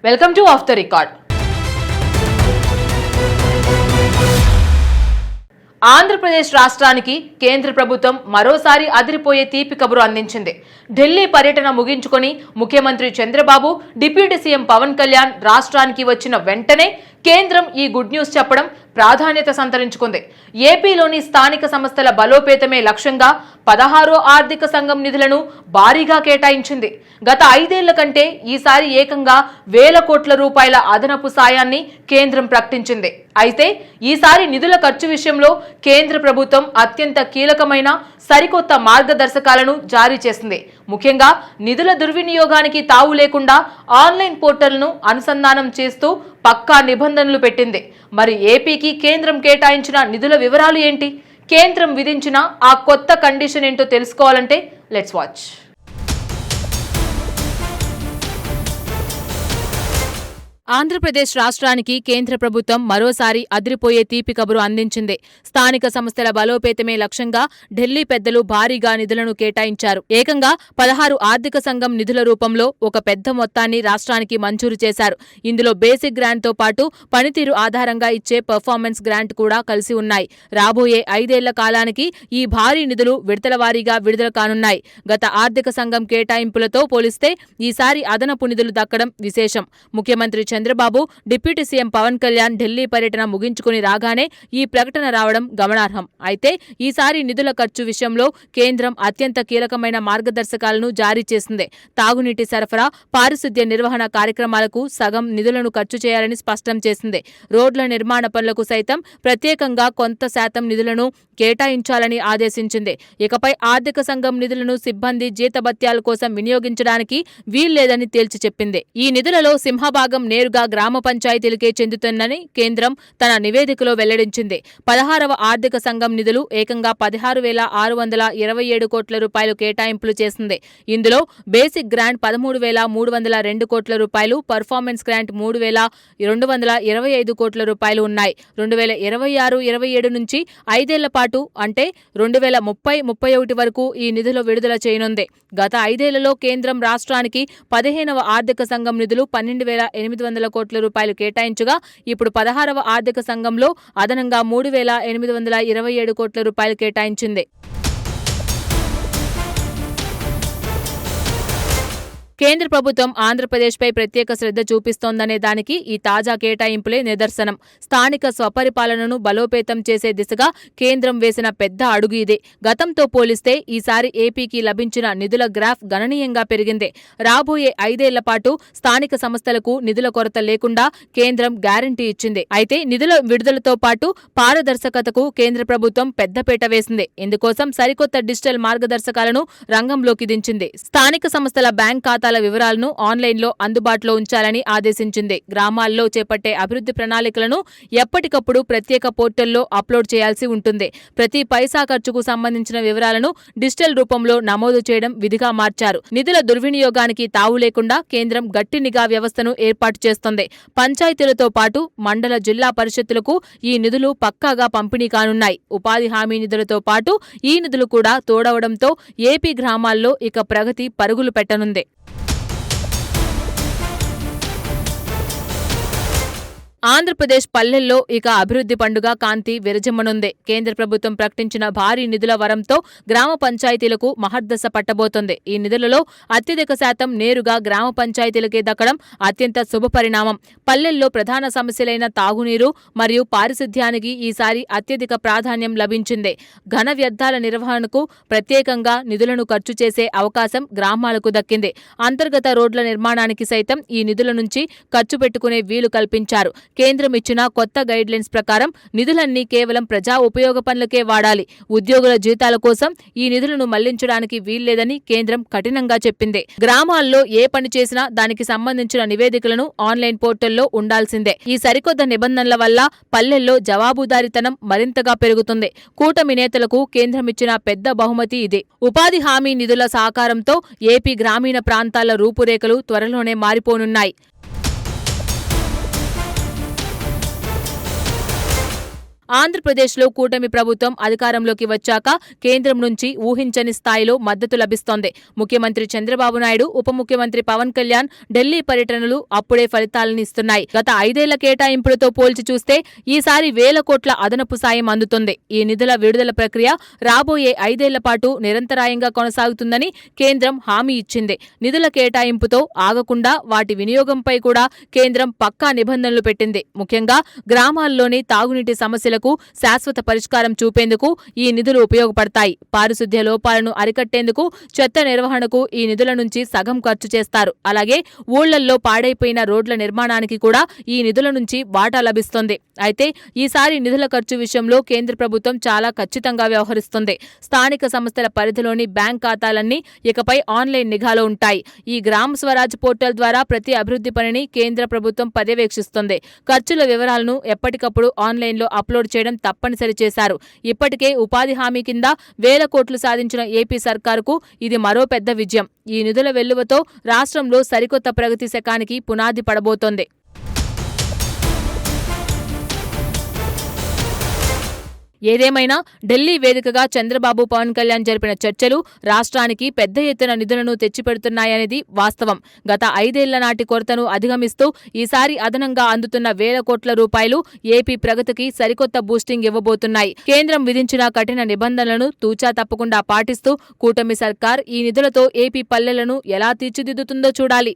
Welcome to of the record. Andhra Pradesh రాష్ట్రానికి కేంద్ర ప్రభుత్వం మరోసారి అదిరిపోయే తీపి కబురు అందించింది. ఢిల్లీ పర్యటన ముగించుకొని ముఖ్యమంత్రి చంద్రబాబు, డిప్యూటీ సీఎం పవన్ కళ్యాణ్ రాష్ట్రానికి వచ్చిన వెంటనే కేంద్రం ఈ గుడ్ న్యూస్ చెప్పడం ప్రాధాన్యత సంతరించుకుంది. ఏపీలోని స్థానిక సంస్థల బలోపేతమే లక్ష్యంగా 16వ ఆర్థిక సంఘం నిధులను భారీగా కేటాయించింది. గత 5 ఏళ్ల కంటే ఈసారి ఏకంగా 1000 కోట్ల రూపాయల అదనపు సాయాన్ని కేంద్రం ప్రకటించింది. అయితే ఈసారి నిధుల ఖర్చు విషయంలో కేంద్ర ప్రభుత్వం అత్యంత కీలకమైన సరికొత్త మార్గదర్శకాలను జారీ చేసింది. ముఖ్యంగా నిధుల దుర్వినియోగానికి తావు లేకుండా ఆన్లైన్ పోర్టల్ను అనుసంధానం చేస్తూ పక్కా నిబంధనలు పెట్టింది. మరి ఏపీకి కేంద్రం కేటాయించిన నిధుల వివరాలు ఏంటి? కేంద్రం విధించిన ఆ కొత్త కండిషన్ ఏంటో తెలుసుకోవాలంటే లెట్స్ వాచ్. ఆంధ్రప్రదేశ్ రాష్ట్రానికి కేంద్ర ప్రభుత్వం మరోసారి అదిరిపోయే తీపి కబురు అందించింది. స్థానిక సంస్థల బలోపేతమే లక్ష్యంగా ఢిల్లీ పెద్దలు భారీగా నిధులను కేటాయించారు. ఏకంగా 16 ఆర్థిక సంఘం నిధుల రూపంలో ఒక పెద్ద మొత్తాన్ని రాష్ట్రానికి మంజూరు చేశారు. ఇందులో బేసిక్ గ్రాంట్తో పాటు పనితీరు ఆధారంగా ఇచ్చే పర్ఫార్మెన్స్ గ్రాంట్ కూడా కలిసి ఉన్నాయి. రాబోయే 5 ఏళ్ల కాలానికి ఈ భారీ నిధులు విడతలవారీగా విడుదల కానున్నాయి. గత ఆర్థిక సంఘం కేటాయింపులతో పోలిస్తే ఈసారి అదనపు నిధులు దక్కడం విశేషం. ముఖ్యమంత్రి చంద్రబాబు, డిప్యూటీ సీఎం పవన్ కళ్యాణ్ ఢిల్లీ పర్యటన ముగించుకుని రాగానే ఈ ప్రకటన రావడం గమనార్హం. అయితే ఈసారి నిధుల ఖర్చు విషయంలో కేంద్రం అత్యంత కీలకమైన మార్గదర్శకాలను జారీ చేసింది. తాగునీటి సరఫరా, పారిశుద్ధ్య నిర్వహణ కార్యక్రమాలకు సగం నిధులను ఖర్చు చేయాలని స్పష్టం చేసింది. రోడ్ల నిర్మాణ పనులకు సైతం ప్రత్యేకంగా కొంత శాతం నిధులను కేటాయించాలని ఆదేశించింది. ఇకపై ఆర్థిక సంఘం నిధులను సిబ్బంది జీతభత్యాల కోసం వినియోగించడానికి వీల్లేదని తేల్చి చెప్పింది. ఈ నిధులలో సింహభాగం నేరుగా గ్రామ పంచాయతీలకే చెందుతుందని కేంద్రం తన నివేదికలో వెల్లడించింది. 16వ ఆర్థిక సంఘం నిధులు ఏకంగా 16,627 కోట్ల రూపాయలు కేటాయింపులు చేసింది. ఇందులో బేసిక్ గ్రాంట్ 13,302 కోట్ల రూపాయలు, పర్ఫార్మెన్స్ గ్రాంట్ 3,225 కోట్ల రూపాయలు ఉన్నాయి. 2026-27 నుంచి 5 ఏళ్ల పాటు అంటే 2030-31 వరకు ఈ నిధులు విడుదల చేయనుంది. గత 5 ఏళ్లలో కేంద్రం రాష్ట్రానికి 15వ ఆర్థిక సంఘం నిధులు 12,800 కోట్ల రూపాయలు కేటాయించగా ఇప్పుడు 16వ ఆర్థిక సంఘంలో అదనంగా 3,827 కోట్ల రూపాయలు కేటాయించింది. కేంద్ర ప్రభుత్వం ఆంధ్రప్రదేశ్పై ప్రత్యేక శ్రద్ధ చూపిస్తోందనే దానికి ఈ తాజా కేటాయింపులే నిదర్శనం. స్థానిక స్వపరిపాలనను బలోపేతం చేసే దిశగా కేంద్రం వేసిన పెద్ద అడుగు ఇదే. గతంతో పోలిస్తే ఈసారి ఏపీకి లభించిన నిధుల గ్రాఫ్ గణనీయంగా పెరిగింది. రాబోయే 5 ఏళ్ల పాటు స్థానిక సంస్థలకు నిధుల కొరత లేకుండా కేంద్రం గ్యారంటీ ఇచ్చింది. అయితే నిధుల విడుదలతో పాటు పారదర్శకతకు కేంద్ర ప్రభుత్వం పెద్దపీట వేసింది. ఇందుకోసం సరికొత్త డిజిటల్ మార్గదర్శకాలను రంగంలోకి దించింది. స్థానిక సంస్థల బ్యాంక్ ఖాతాల వివరాలను ఆన్లైన్లో అందుబాటులో ఉంచాలని ఆదేశించింది. గ్రామాల్లో చేపట్టే అభివృద్ధి ప్రణాళికలను ఎప్పటికప్పుడు ప్రత్యేక పోర్టల్లో అప్లోడ్ చేయాల్సి ఉంటుంది. ప్రతి పైసా ఖర్చుకు సంబంధించిన వివరాలను డిజిటల్ రూపంలో నమోదు చేయడం విధిగా మార్చారు. నిధుల దుర్వినియోగానికి తావు లేకుండా కేంద్రం గట్టి నిఘా వ్యవస్థను ఏర్పాటు చేస్తోంది. పంచాయతీలతో పాటు మండల, జిల్లా పరిషత్తులకు ఈ నిధులు పక్కాగా పంపిణీ కానున్నాయి. ఉపాధి హామీ నిధులతో పాటు ఈ నిధులు కూడా తోడవడంతో ఏపీ గ్రామాల్లో ఇక ప్రగతి పరుగులు పెట్టనుంది. ఆంధ్రప్రదేశ్ పల్లెల్లో ఇక అభివృద్ధి పండుగ కాంతి విరజిమ్మనుంది. కేంద్ర ప్రభుత్వం ప్రకటించిన భారీ నిధుల వరంతో గ్రామ పంచాయతీలకు మహర్దశ పట్టబోతోంది. ఈ నిధులలో అత్యధిక శాతం నేరుగా గ్రామ పంచాయతీలకే దక్కడం అత్యంత శుభపరిణామం. పల్లెల్లో ప్రధాన సమస్యలైన తాగునీరు మరియు పారిశుద్ధ్యానికి ఈసారి అత్యధిక ప్రాధాన్యం లభించింది. ఘన వ్యర్థాల నిర్వహణకు ప్రత్యేకంగా నిధులను ఖర్చు చేసే అవకాశం గ్రామాలకు దక్కింది. అంతర్గత రోడ్ల నిర్మాణానికి సైతం ఈ నిధుల నుంచి ఖర్చు పెట్టుకునే వీలు కల్పించారు. కేంద్రం ఇచ్చిన కొత్త గైడ్లైన్స్ ప్రకారం నిధులన్నీ కేవలం ప్రజా ఉపయోగ పనులకే వాడాలి. ఉద్యోగుల జీతాల కోసం ఈ నిధులను మళ్లించడానికి వీల్లేదని కేంద్రం కఠినంగా చెప్పింది. గ్రామాల్లో ఏ పని చేసినా దానికి సంబంధించిన నివేదికలను ఆన్లైన్ పోర్టల్లో ఉండాల్సిందే. ఈ సరికొత్త నిబంధనల వల్ల పల్లెల్లో జవాబుదారీతనం మరింతగా పెరుగుతుంది. కూటమి నేతలకు కేంద్రం ఇచ్చిన పెద్ద బహుమతి ఇది. ఉపాధి హామీ నిధుల సహకారంతో ఏపీ గ్రామీణ ప్రాంతాల రూపురేఖలు త్వరలోనే మారిపోనున్నాయి. ఆంధ్రప్రదేశ్లో కూటమి ప్రభుత్వం అధికారంలోకి వచ్చాక కేంద్రం నుంచి ఊహించని స్థాయిలో మద్దతు లభిస్తోంది. ముఖ్యమంత్రి చంద్రబాబు నాయుడు, ఉప ముఖ్యమంత్రి పవన్ కళ్యాణ్ ఢిల్లీ పర్యటనలు అప్పుడే ఫలితాలను ఇస్తున్నాయి. గత 5 ఏళ్ల కేటాయింపులతో పోల్చి చూస్తే ఈసారి వేల కోట్ల అదనపు సాయం అందుతుంది. ఈ నిధుల విడుదల ప్రక్రియ రాబోయే 5 ఏళ్ల పాటు నిరంతరాయంగా కొనసాగుతుందని కేంద్రం హామీ ఇచ్చింది. నిధుల కేటాయింపుతో ఆగకుండా వాటి వినియోగంపై కూడా కేంద్రం పక్కా నిబంధనలు పెట్టింది. ముఖ్యంగా గ్రామాల్లోని తాగునీటి సమస్యలకు శాశ్వత పరిష్కారం చూపేందుకు ఈ నిధులు ఉపయోగపడతాయి. పారిశుద్ధ్య లోపాలను అరికట్టేందుకు, చెత్త నిర్వహణకు ఈ నిధుల నుంచి సగం ఖర్చు చేస్తారు. అలాగే ఊళ్లల్లో పాడైపోయిన రోడ్ల నిర్మాణానికి కూడా ఈ నిధుల నుంచి వాటా లభిస్తుంది. అయితే ఈసారి నిధుల ఖర్చు విషయంలో కేంద్ర ప్రభుత్వం చాలా ఖచ్చితంగా వ్యవహరిస్తుంది. స్థానిక సంస్థల పరిధిలోని బ్యాంక్ ఖాతాలన్నీ ఇకపై ఆన్లైన్ నిఘాలో ఉంటాయి. ఈ గ్రామ స్వరాజ్ పోర్టల్ ద్వారా ప్రతి అభివృద్ధి పనిని కేంద్ర ప్రభుత్వం పర్యవేక్షిస్తుంది. ఖర్చుల వివరాలను ఎప్పటికప్పుడు ఆన్లైన్లో అప్లోడ్ చేయడం తప్పనిసరి చేశారు. ఇప్పటికే ఉపాధి హామీ కింద వేల కోట్లు సాధించిన ఏపీ సర్కారుకు ఇది మరో పెద్ద విజయం. ఈ నిధుల వెల్లువతో రాష్ట్రంలో సరికొత్త ప్రగతి శకానికి పునాది పడబోతోంది. ఏదేమైనా ఢిల్లీ వేదికగా చంద్రబాబు, పవన్ కళ్యాణ్ జరిపిన చర్చలు రాష్ట్రానికి పెద్ద ఎత్తున నిధులను తెచ్చిపెడుతున్నాయనేది వాస్తవం. గత 5 ఏళ్ల నాటి కొరతను అధిగమిస్తూ ఈసారి అదనంగా అందుతున్న వేల కోట్ల రూపాయలు ఏపీ ప్రగతికి సరికొత్త బూస్టింగ్ ఇవ్వబోతున్నాయి. కేంద్రం విధించిన కఠిన నిబంధనలను తూచా తప్పకుండా పాటిస్తూ కూటమి సర్కార్ ఈ నిధులతో ఏపీ పల్లెలను ఎలా తీర్చిదిద్దుతుందో చూడాలి.